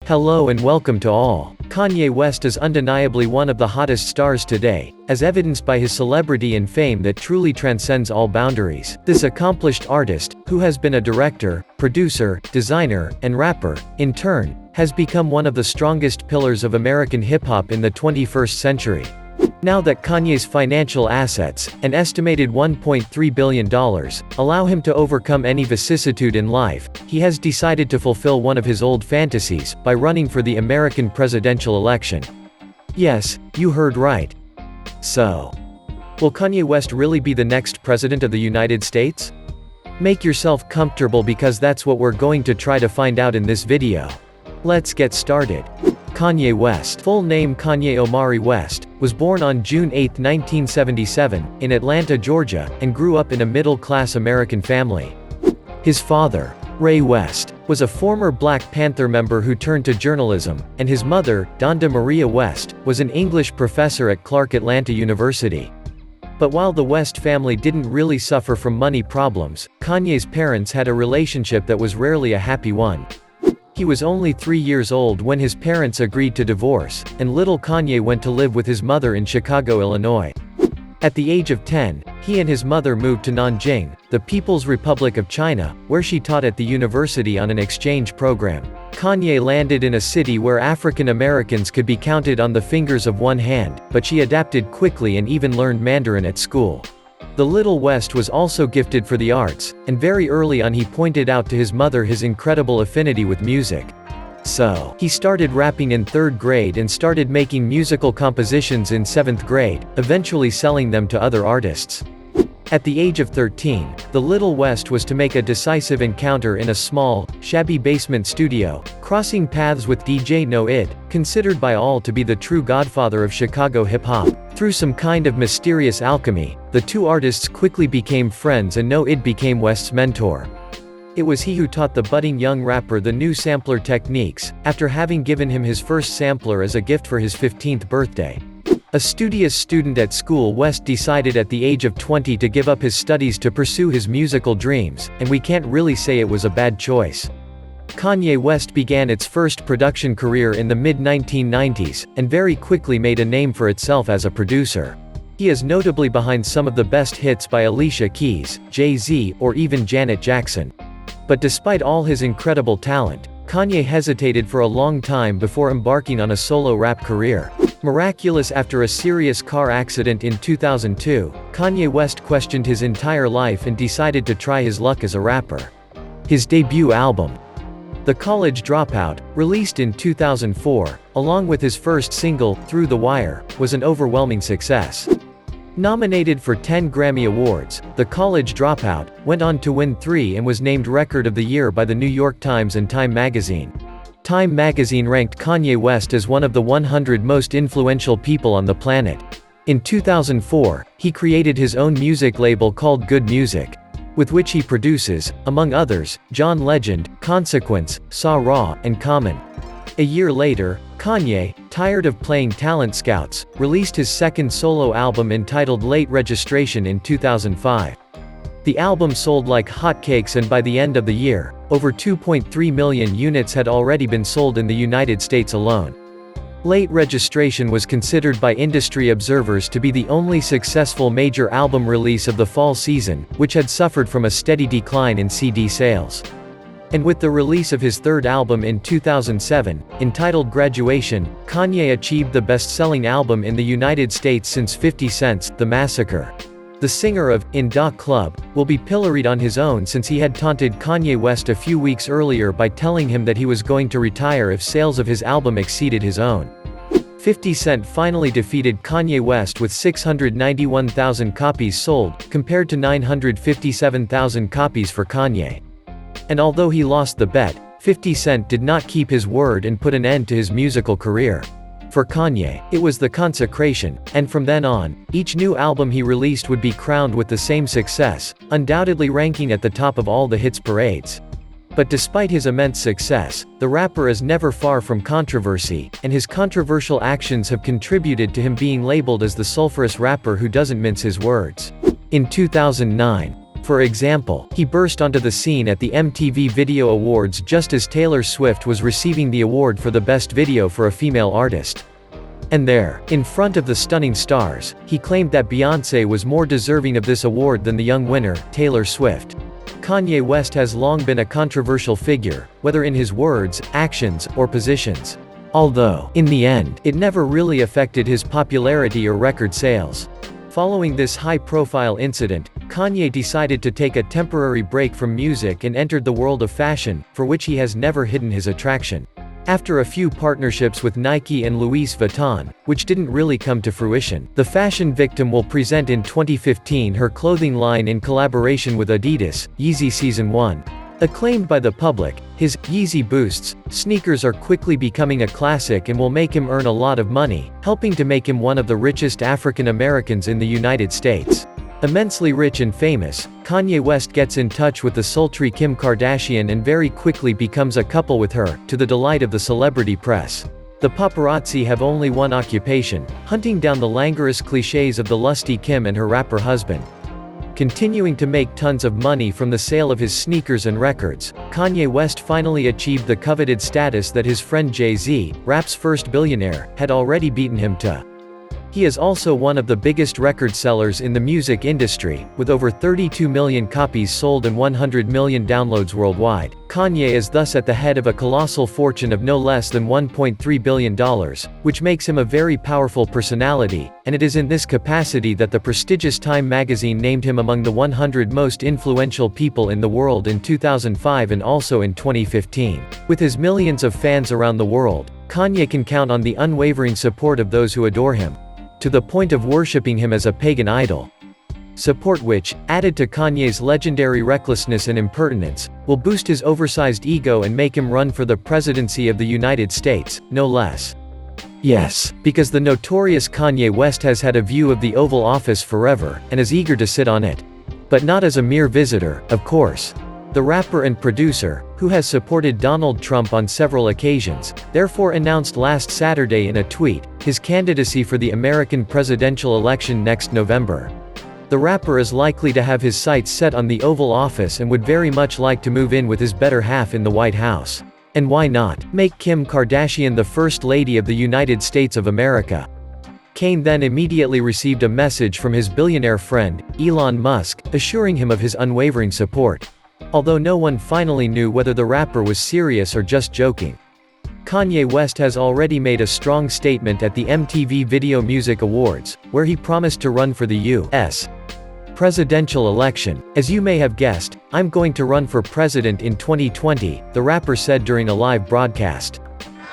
Hello and welcome to all. Kanye West is undeniably one of the hottest stars today, as evidenced by his celebrity and fame that truly transcends all boundaries. This accomplished artist, who has been a director, producer, designer, and rapper, in turn, has become one of the strongest pillars of American hip-hop in the 21st century. Now that Kanye's financial assets, an estimated $1.3 billion, allow him to overcome any vicissitude in life, he has decided to fulfill one of his old fantasies, by running for the American presidential election. Yes, you heard right. So, will Kanye West really be the next president of the United States? Make yourself comfortable because that's what we're going to try to find out in this video. Let's get started. Kanye West, full name Kanye Omari West, was born on June 8, 1977, in Atlanta, Georgia, and grew up in a middle-class American family. His father, Ray West, was a former Black Panther member who turned to journalism, and his mother, Donda Maria West, was an English professor at Clark Atlanta University. But while the West family didn't really suffer from money problems, Kanye's parents had a relationship that was rarely a happy one. He was only 3 years old when his parents agreed to divorce, and little Kanye went to live with his mother in Chicago, Illinois. At the age of 10, he and his mother moved to Nanjing, the People's Republic of China, where she taught at the university on an exchange program. Kanye landed in a city where African Americans could be counted on the fingers of one hand, but she adapted quickly and even learned Mandarin at school. The little West was also gifted for the arts, and very early on he pointed out to his mother his incredible affinity with music. So, he started rapping in 3rd grade and started making musical compositions in 7th grade, eventually selling them to other artists. At the age of 13, the little West was to make a decisive encounter in a small, shabby basement studio, crossing paths with DJ No Id, considered by all to be the true godfather of Chicago hip-hop. Through some kind of mysterious alchemy, the two artists quickly became friends and No Id became West's mentor. It was he who taught the budding young rapper the new sampler techniques, after having given him his first sampler as a gift for his 15th birthday. A studious student at school, West decided at the age of 20 to give up his studies to pursue his musical dreams, and we can't really say it was a bad choice. Kanye West began its first production career in the mid-1990s, and very quickly made a name for itself as a producer. He is notably behind some of the best hits by Alicia Keys, Jay-Z, or even Janet Jackson. But despite all his incredible talent, Kanye hesitated for a long time before embarking on a solo rap career. Miraculous after a serious car accident in 2002, Kanye West questioned his entire life and decided to try his luck as a rapper. His debut album, The College Dropout, released in 2004, along with his first single, Through the Wire, was an overwhelming success. Nominated for 10 Grammy Awards, The College Dropout went on to win 3 and was named Record of the Year by the New York Times and Time magazine. Time magazine ranked Kanye West as one of the 100 most influential people on the planet. In 2004, he created his own music label called Good Music, with which he produces, among others, John Legend, Consequence, Saw Raw, and Common. A year later, Kanye, tired of playing talent scouts, released his second solo album entitled Late Registration in 2005. The album sold like hotcakes, and by the end of the year, over 2.3 million units had already been sold in the United States alone. Late Registration was considered by industry observers to be the only successful major album release of the fall season, which had suffered from a steady decline in CD sales. And with the release of his third album in 2007, entitled Graduation, Kanye achieved the best-selling album in the United States since 50 Cent's The Massacre. The singer of In Da Club will be pilloried on his own, since he had taunted Kanye West a few weeks earlier by telling him that he was going to retire if sales of his album exceeded his own. 50 Cent finally defeated Kanye West with 691,000 copies sold, compared to 957,000 copies for Kanye. And although he lost the bet, 50 Cent did not keep his word and put an end to his musical career. For Kanye, it was the consecration, and from then on, each new album he released would be crowned with the same success, undoubtedly ranking at the top of all the hits parades. But despite his immense success, the rapper is never far from controversy, and his controversial actions have contributed to him being labeled as the sulfurous rapper who doesn't mince his words. In 2009, For example, he burst onto the scene at the MTV Video Awards just as Taylor Swift was receiving the award for the best video for a female artist. And there, in front of the stunning stars, he claimed that Beyoncé was more deserving of this award than the young winner, Taylor Swift. Kanye West has long been a controversial figure, whether in his words, actions, or positions. Although, in the end, it never really affected his popularity or record sales. Following this high-profile incident, Kanye decided to take a temporary break from music and entered the world of fashion, for which he has never hidden his attraction. After a few partnerships with Nike and Louis Vuitton, which didn't really come to fruition, the fashion victim will present in 2015 her clothing line in collaboration with Adidas, Yeezy Season 1. Acclaimed by the public, his Yeezy Boosts sneakers are quickly becoming a classic and will make him earn a lot of money, helping to make him one of the richest African Americans in the United States. Immensely rich and famous, Kanye West gets in touch with the sultry Kim Kardashian and very quickly becomes a couple with her, to the delight of the celebrity press. The paparazzi have only one occupation: hunting down the languorous clichés of the lusty Kim and her rapper husband. Continuing to make tons of money from the sale of his sneakers and records, Kanye West finally achieved the coveted status that his friend Jay-Z, rap's first billionaire, had already beaten him to. He is also one of the biggest record sellers in the music industry, with over 32 million copies sold and 100 million downloads worldwide. Kanye is thus at the head of a colossal fortune of no less than $1.3 billion, which makes him a very powerful personality, and it is in this capacity that the prestigious Time magazine named him among the 100 most influential people in the world in 2005 and also in 2015. With his millions of fans around the world, Kanye can count on the unwavering support of those who adore him, to the point of worshipping him as a pagan idol. Support which, added to Kanye's legendary recklessness and impertinence, will boost his oversized ego and make him run for the presidency of the United States, no less. Yes, because the notorious Kanye West has had a view of the Oval Office forever, and is eager to sit on it. But not as a mere visitor, of course. The rapper and producer, who has supported Donald Trump on several occasions, therefore announced last Saturday in a tweet, his candidacy for the American presidential election next November. The rapper is likely to have his sights set on the Oval Office and would very much like to move in with his better half in the White House. And why not make Kim Kardashian the First Lady of the United States of America? Kanye then immediately received a message from his billionaire friend, Elon Musk, assuring him of his unwavering support. Although no one finally knew whether the rapper was serious or just joking. Kanye West has already made a strong statement at the MTV Video Music Awards, where he promised to run for the U.S. presidential election. As you may have guessed, I'm going to run for president in 2020, the rapper said during a live broadcast.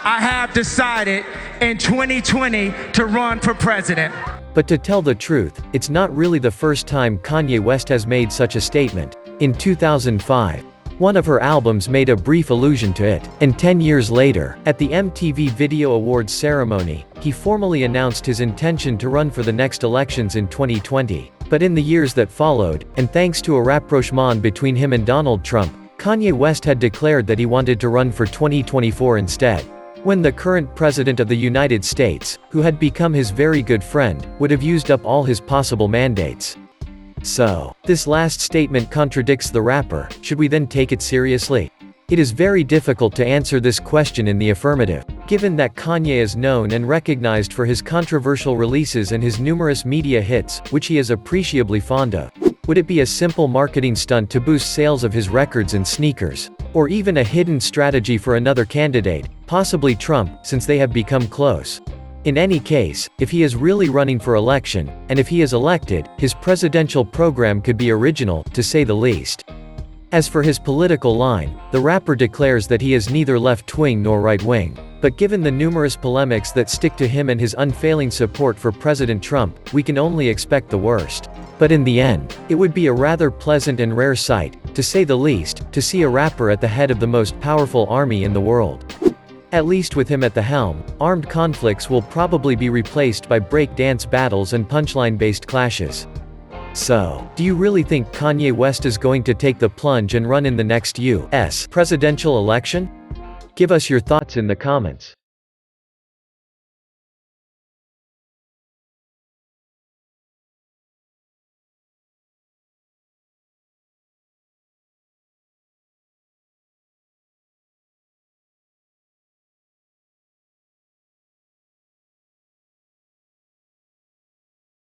I have decided in 2020 to run for president. But to tell the truth, it's not really the first time Kanye West has made such a statement. In 2005, one of her albums made a brief allusion to it, and 10 years later, at the MTV Video Awards ceremony, he formally announced his intention to run for the next elections in 2020. But in the years that followed, and thanks to a rapprochement between him and Donald Trump, Kanye West had declared that he wanted to run for 2024 instead. When the current president of the United States, who had become his very good friend, would have used up all his possible mandates. So, this last statement contradicts the rapper. Should we then take it seriously? It is very difficult to answer this question in the affirmative, given that Kanye is known and recognized for his controversial releases and his numerous media hits, which he is appreciably fond of. Would it be a simple marketing stunt to boost sales of his records and sneakers? Or even a hidden strategy for another candidate, possibly Trump, since they have become close? In any case, if he is really running for election, and if he is elected, his presidential program could be original, to say the least. As for his political line, the rapper declares that he is neither left-wing nor right-wing. But given the numerous polemics that stick to him and his unfailing support for President Trump, we can only expect the worst. But in the end, it would be a rather pleasant and rare sight, to say the least, to see a rapper at the head of the most powerful army in the world. At least with him at the helm, armed conflicts will probably be replaced by break-dance battles and punchline-based clashes. So, do you really think Kanye West is going to take the plunge and run in the next U.S. presidential election? Give us your thoughts in the comments.